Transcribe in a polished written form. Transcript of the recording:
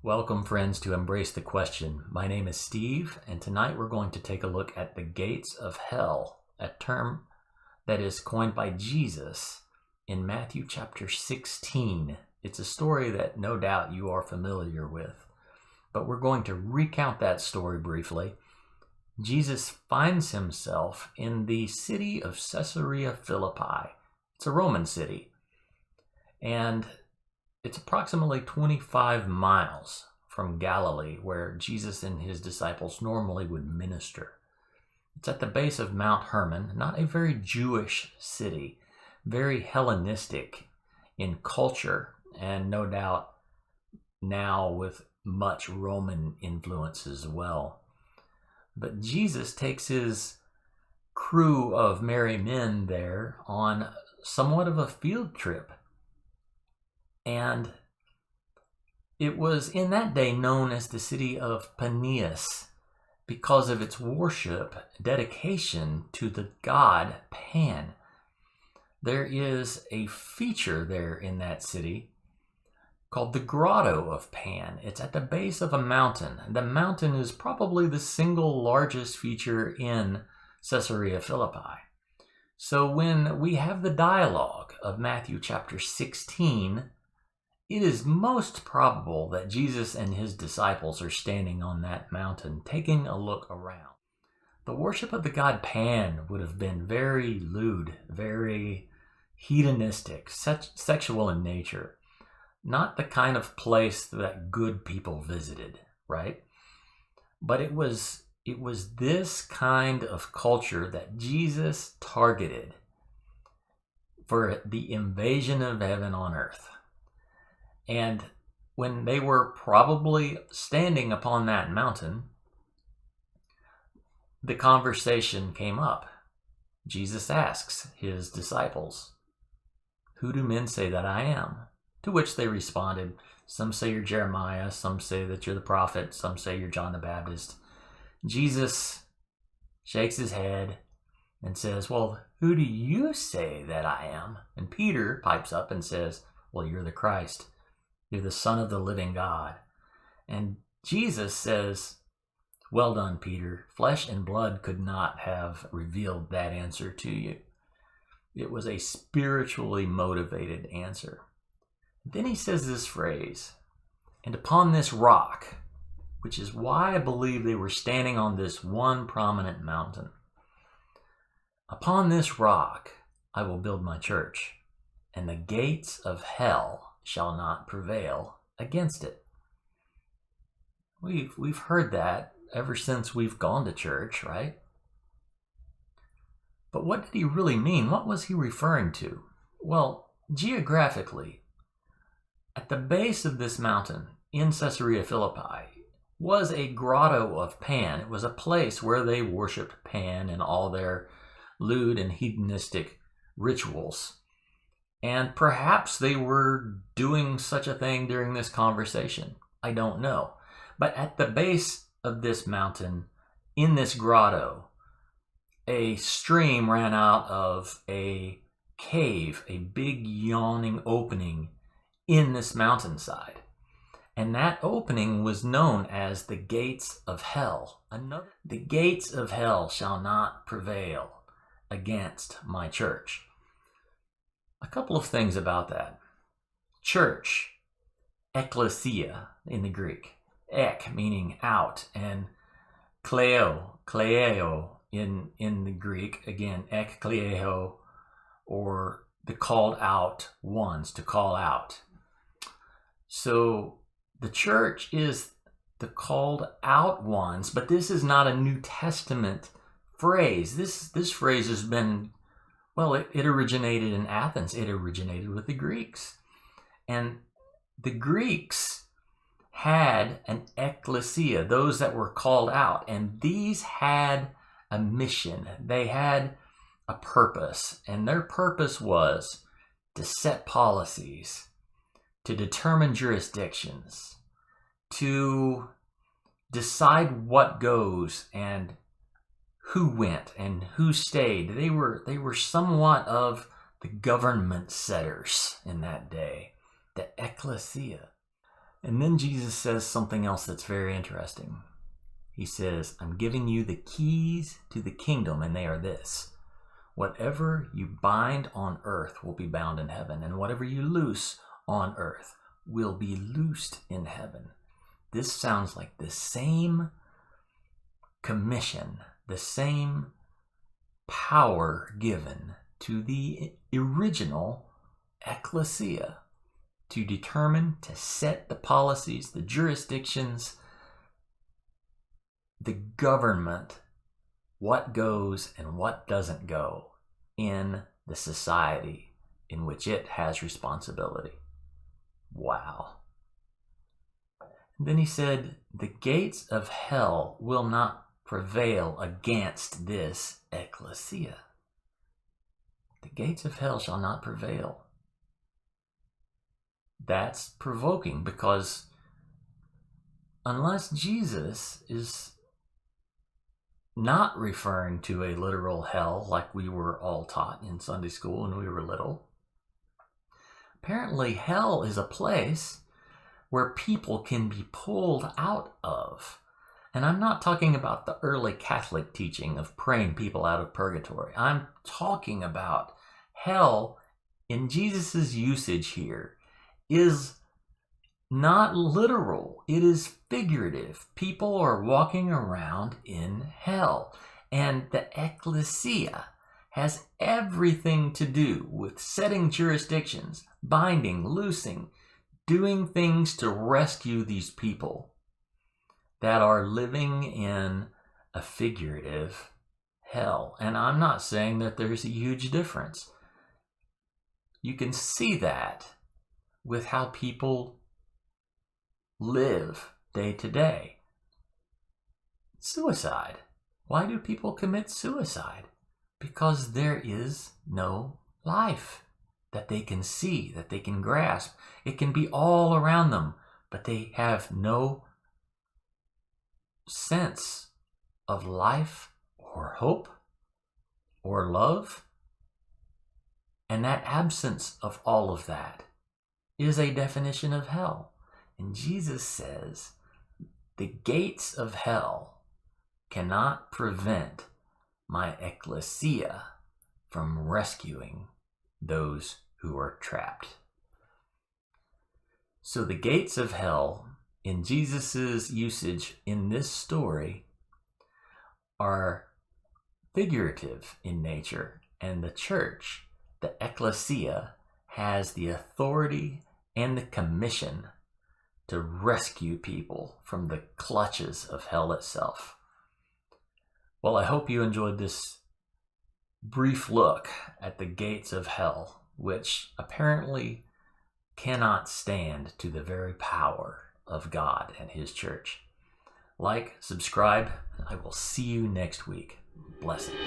Welcome, friends, to Embrace the Question. My name is Steve, and tonight we're going to take a look at the gates of hell, a term that is coined by Jesus in Matthew chapter 16. It's a story that no doubt you are familiar with, but we're going to recount that story briefly. Jesus finds himself in the city of Caesarea Philippi. It's a Roman city, and it's approximately 25 miles from Galilee, where Jesus and his disciples normally would minister. It's at the base of Mount Hermon, not a very Jewish city, very Hellenistic in culture, and no doubt now with much Roman influence as well. But Jesus takes his crew of merry men there on somewhat of a field trip. And it was in that day known as the city of Paneas because of its worship, dedication to the god Pan. There is a feature there in that city called the Grotto of Pan. It's at the base of a mountain. The mountain is probably the single largest feature in Caesarea Philippi. So when we have the dialogue of Matthew chapter 16, it is most probable that Jesus and his disciples are standing on that mountain, taking a look around. The worship of the god Pan would have been very lewd, very hedonistic, sexual in nature. Not the kind of place that good people visited, right? But it was this kind of culture that Jesus targeted for the invasion of heaven on earth. And when they were probably standing upon that mountain, the conversation came up. Jesus asks his disciples, "Who do men say that I am?" To which they responded, "Some say you're Jeremiah, some say that you're the prophet, some say you're John the Baptist." Jesus shakes his head and says, "Well, who do you say that I am?" And Peter pipes up and says, "Well, you're the Christ. You're the Son of the living God." And Jesus says, "Well done, Peter. Flesh and blood could not have revealed that answer to you." It was a spiritually motivated answer. Then he says this phrase, "And upon this rock," which is why I believe they were standing on this one prominent mountain. "Upon this rock I will build my church, and the gates of hell shall not prevail against it." We've heard that ever since we've gone to church, right? But what did he really mean? What was he referring to? Well, geographically, at the base of this mountain in Caesarea Philippi was a grotto of Pan. It was a place where they worshipped Pan and all their lewd and hedonistic rituals. And perhaps they were doing such a thing during this conversation. I don't know. But at the base of this mountain, in this grotto, a stream ran out of a cave, a big yawning opening in this mountainside. And that opening was known as the gates of hell. The gates of hell shall not prevail against my church. A couple of things about that. Church, ekklesia in the Greek. Ek meaning out, and kleio in the Greek. Again, ekkleio, or the called out ones, to call out. So the church is the called out ones, but this is not a New Testament phrase. This phrase has been, well, it originated in Athens. It originated with the Greeks. And the Greeks had an ecclesia, those that were called out. And these had a mission. They had a purpose. And their purpose was to set policies, to determine jurisdictions, to decide what goes and who went and who stayed. They were somewhat of the government setters in that day, the ecclesia. And then Jesus says something else that's very interesting. He says, I'm giving you the keys to the kingdom, and they are this. Whatever you bind on earth will be bound in heaven, and whatever you loose on earth will be loosed in heaven. This sounds like the same commission, the same power given to the original ecclesia to determine, to set the policies, the jurisdictions, the government, what goes and what doesn't go in the society in which it has responsibility. Wow. And then he said, the gates of hell will not prevail against this ecclesia. The gates of hell shall not prevail. That's provoking, because unless Jesus is not referring to a literal hell like we were all taught in Sunday school when we were little, apparently hell is a place where people can be pulled out of. And I'm not talking about the early Catholic teaching of praying people out of purgatory. I'm talking about hell in Jesus's usage here is not literal. It is figurative. People are walking around in hell. And the ecclesia has everything to do with setting jurisdictions, binding, loosing, doing things to rescue these people that are living in a figurative hell. And I'm not saying that there's a huge difference. You can see that with how people live day to day. Suicide. Why do people commit suicide? Because there is no life that they can see, that they can grasp. It can be all around them, but they have no sense of life or hope or love. And that absence of all of that is a definition of hell. And Jesus says the gates of hell cannot prevent my ecclesia from rescuing those who are trapped. So the gates of hell in Jesus's usage in this story are figurative in nature, and the church, the ecclesia, has the authority and the commission to rescue people from the clutches of hell itself. Well, I hope you enjoyed this brief look at the gates of hell, which apparently cannot stand to the very power of God and His church. Like, subscribe, and I will see you next week. Blessings.